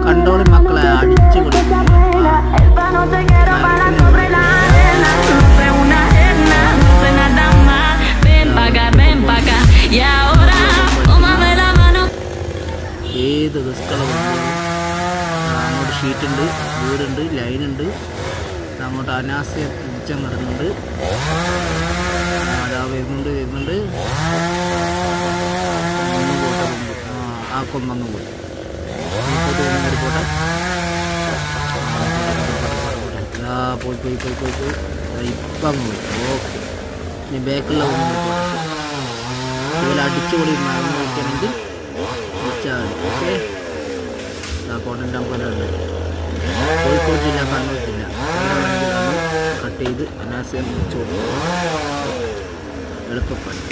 കണ്ടോളി മക്കളെ, അടിച്ചു കൊടുക്കും. ഏത് റിസ്ക്കുള്ള അങ്ങോട്ട് ഷീറ്റുണ്ട്, വീടുണ്ട്, ലൈനുണ്ട്. അങ്ങോട്ട് അനാസ്യ ഉച്ചം കിടന്നുണ്ട്. അതാ വരുന്നുണ്ട്. ആ കൊമ്പങ്ങ് പോയി പോട്ടെ. പോയി ഇപ്പം അങ്ങ് പോയി. ഓക്കെ, ഇനി ബാക്കിലുള്ള ഇതുപോലെ അടിച്ചുപൊളി മരം വയ്ക്കണമെങ്കിൽ വെച്ചാൽ മതി. ഓക്കെ, കോട്ടൻ്റെ അമ്പലമുണ്ട്. കോഴിക്കോട് ജില്ല, കണ്ണൂർ ജില്ല. കട്ട് ചെയ്ത് അനാസ്യം വെച്ച് കൊടുക്കും. എളുപ്പപ്പണി.